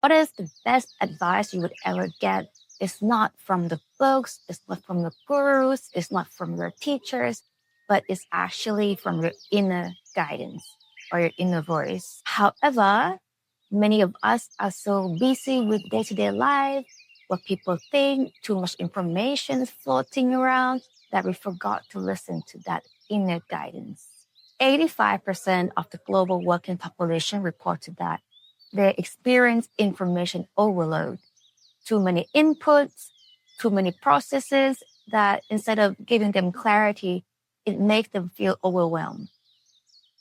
What is the best advice you would ever get? It's not from the books, it's not from the gurus, it's not from your teachers, but it's actually from your inner guidance or your inner voice. However, many of us are so busy with day to day life, what people think, too much information floating around that we forgot to listen to that inner guidance. 85% of the global working population reported that they experience information overload, too many inputs, too many processes that instead of giving them clarity, it makes them feel overwhelmed.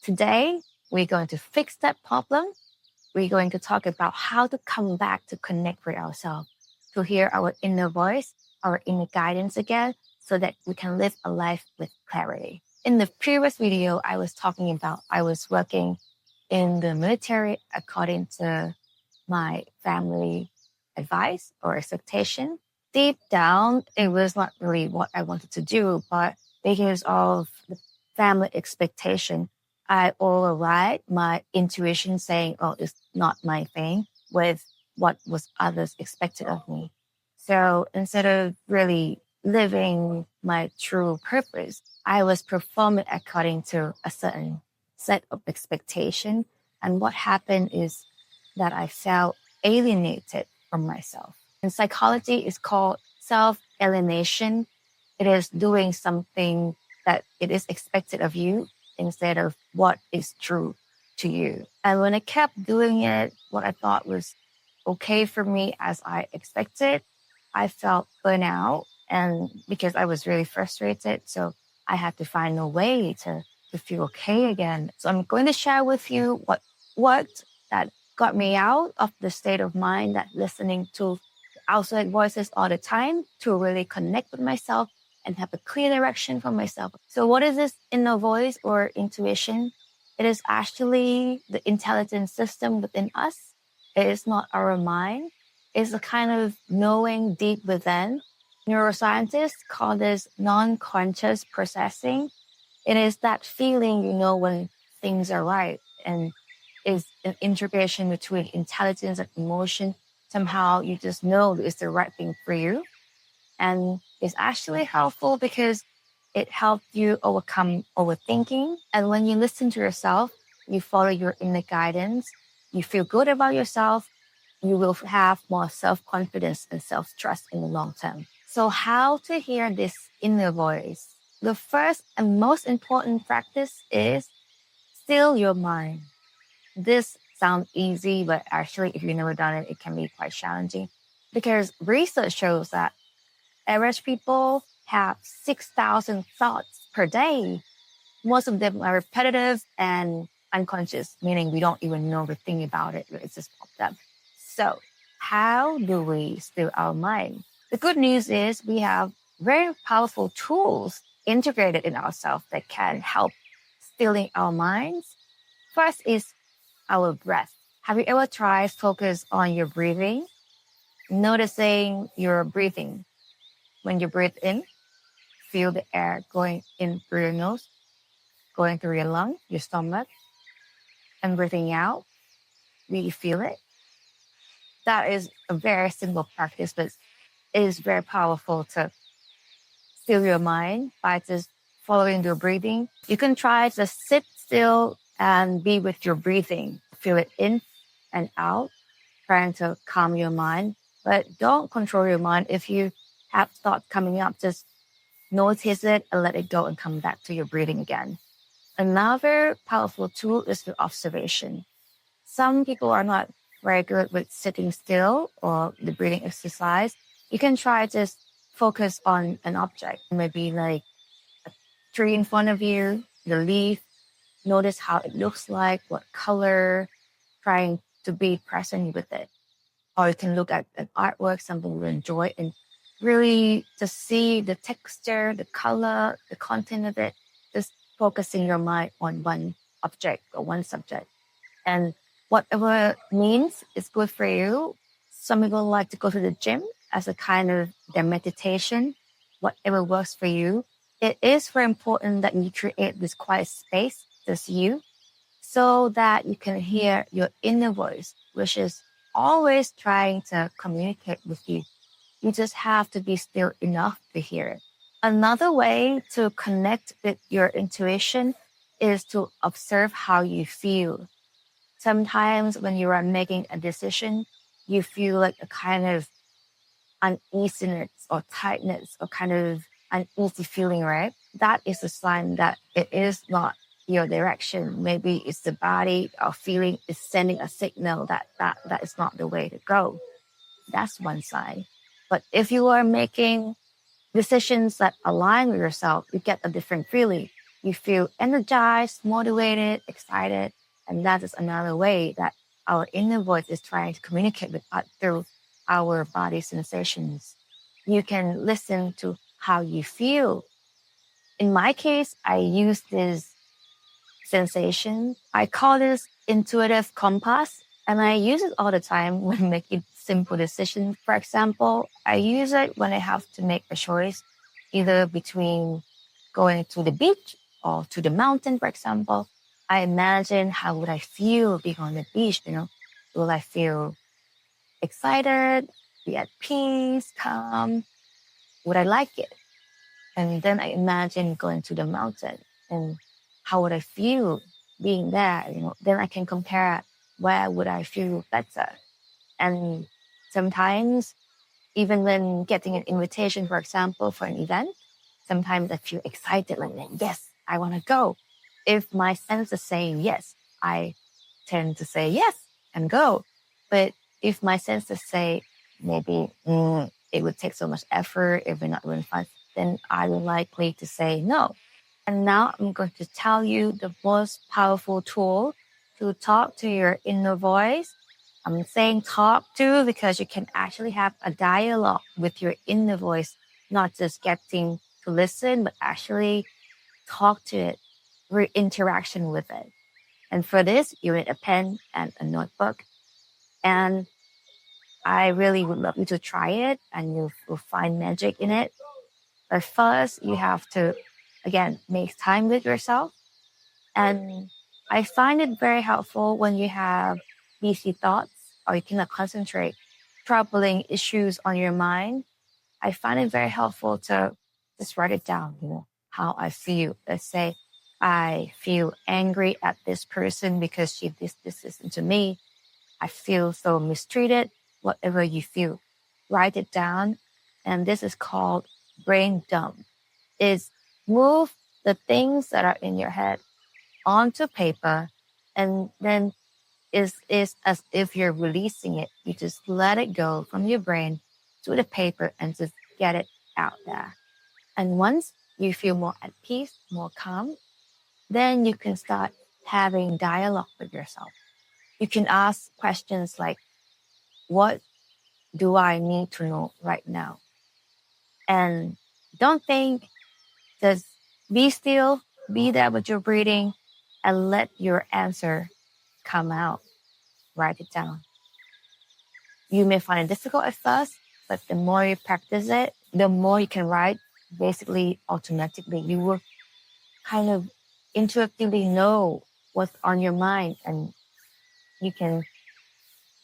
Today, we're going to fix that problem. We're going to talk about how to come back to connect with ourselves, to hear our inner voice, our inner guidance again, so that we can live a life with clarity. In the previous video, I was talking about I was working in the military according to my family advice or expectation. Deep down, it was not really what I wanted to do, but because of the family expectation, I override my intuition saying, oh, it's not my thing with what was others expected of me. So instead of really living my true purpose, I was performing according to a certain set of expectation. And what happened is that I felt alienated from myself. In psychology, it's called self-alienation. It is doing something that it is expected of you instead of what is true to you. And when I kept doing it, what I thought was okay for me as I expected, I felt burnout. And because I was really frustrated, so I had to find a way to feel okay again. So I'm going to share with you what worked that got me out of the state of mind that listening to outside voices all the time to really connect with myself and have a clear direction for myself. So what is this inner voice or intuition? It is actually the intelligence system within us. It is not our mind. It's a kind of knowing deep within. Neuroscientists call this non-conscious processing. It is that feeling you know when things are right and is an integration between intelligence and emotion. Somehow you just know it's the right thing for you. And it's actually helpful because it helps you overcome overthinking. And when you listen to yourself, you follow your inner guidance, you feel good about yourself, you will have more self-confidence and self-trust in the long term. So how to hear this inner voice? The first and most important practice is still your mind. This sounds easy, but actually, if you've never done it, it can be quite challenging because research shows that average people have 6,000 thoughts per day. Most of them are repetitive and unconscious, meaning we don't even know we're thinking about it. It's just popped up. So how do we still our mind? The good news is we have very powerful tools integrated in ourselves that can help stilling our minds. First is our breath. Have you ever tried focus on your breathing? Noticing your breathing. When you breathe in, feel the air going in through your nose, going through your lung, your stomach, and breathing out. Really feel it. That is a very simple practice, but it is very powerful to still your mind by just following your breathing. You can try to sit still and be with your breathing. Feel it in and out, trying to calm your mind. But don't control your mind. If you have thoughts coming up, just notice it and let it go and come back to your breathing again. Another powerful tool is the observation. Some people are not very good with sitting still or the breathing exercise. You can try just focus on an object, maybe like a tree in front of you, the leaf. Notice how it looks like, what color, trying to be present with it. Or you can look at an artwork, something you enjoy, and really just see the texture, the color, the content of it, just focusing your mind on one object or one subject. And whatever means is good for you. Some people like to go to the gym as a kind of their meditation, whatever works for you. It is very important that you create this quiet space, just you, so that you can hear your inner voice, which is always trying to communicate with you. You just have to be still enough to hear it. Another way to connect with your intuition is to observe how you feel. Sometimes when you are making a decision, you feel like a kind of uneasiness or tightness or kind of uneasy feeling, right? That is a sign that it is not your direction. Maybe it's the body or feeling is sending a signal that is not the way to go. That's one sign. But if you are making decisions that align with yourself, you get a different feeling. You feel energized, motivated, excited. And that is another way that our inner voice is trying to communicate with us through our body sensations. You can listen to how you feel. In my case, I use this sensation. I call this intuitive compass, and I use it all the time when making simple decisions. For example, I use it when I have to make a choice, either between going to the beach or to the mountain, for example. I imagine how would I feel being on the beach, Will I feel excited, be at peace, calm? Would I like it? And then I imagine going to the mountain and how would I feel being there? Then I can compare where would I feel better. And sometimes even when getting an invitation, for example, for an event, sometimes I feel excited, like, yes, I want to go. If my senses say yes, I tend to say yes and go. But if my senses say maybe it would take so much effort, it would not really fun, then I'm likely to say no. And now I'm going to tell you the most powerful tool to talk to your inner voice. I'm saying talk to because you can actually have a dialogue with your inner voice, not just getting to listen, but actually talk to it, interaction with it. And for this, you need a pen and a notebook. And I really would love you to try it and you will find magic in it. But first, you have to, again, make time with yourself. And I find it very helpful when you have busy thoughts or you cannot concentrate, troubling issues on your mind. I find it very helpful to just write it down, how I feel. Let's say I feel angry at this person because she did this to me. I feel so mistreated, whatever you feel. Write it down. And this is called brain dump. Is move the things that are in your head onto paper and then is as if you're releasing it. You just let it go from your brain to the paper and just get it out there. And once you feel more at peace, more calm, then you can start having dialogue with yourself. You can ask questions like, what do I need to know right now? And don't think, just be still, be there with your breathing, and let your answer come out. Write it down. You may find it difficult at first, but the more you practice it, the more you can write. Basically, automatically, you will kind of intuitively know what's on your mind and you can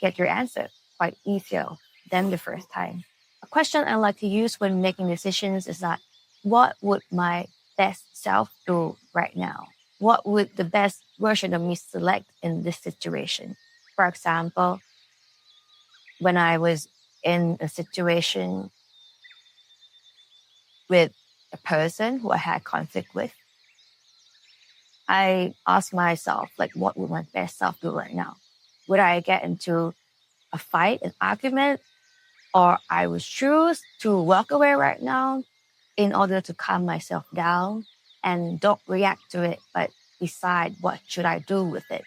get your answer quite easier than the first time. A question I like to use when making decisions is that, what would my best self do right now? What would the best version of me select in this situation? For example, when I was in a situation with a person who I had conflict with, I asked myself, like, what would my best self do right now? Would I get into a fight, an argument, or I would choose to walk away right now in order to calm myself down and don't react to it, but decide what should I do with it.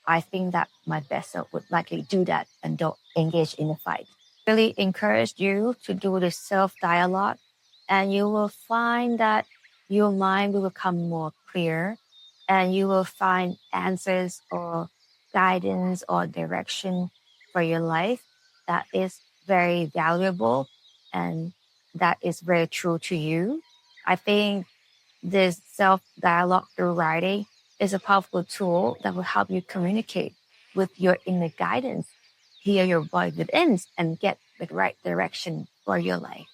I think that my best self would likely do that and don't engage in a fight. Really encourage you to do this self-dialogue, and you will find that your mind will become more clear and you will find answers or guidance or direction for your life that is very valuable and that is very true to you. I think this self-dialogue through writing is a powerful tool that will help you communicate with your inner guidance hear your voice within and get the right direction for your life.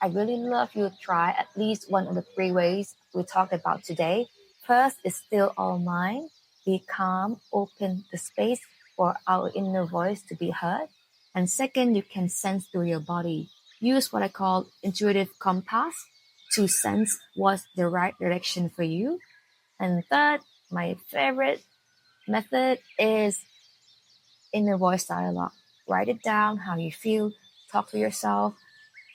I really love you to try at least one of the three ways we talked about today. First is still all mind. Be calm, open the space for our inner voice to be heard. And second, you can sense through your body. Use what I call intuitive compass to sense what's the right direction for you. And third, my favorite method is inner voice dialogue. Write it down how you feel, talk to yourself,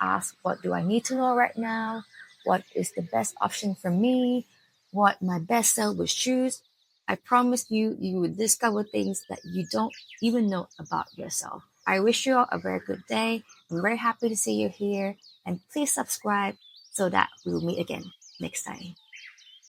ask what do I need to know right now? What is the best option for me? What my best self would choose? I promise you, you will discover things that you don't even know about yourself. I wish you all a very good day. I'm very happy to see you here. And please subscribe so that we'll meet again next time.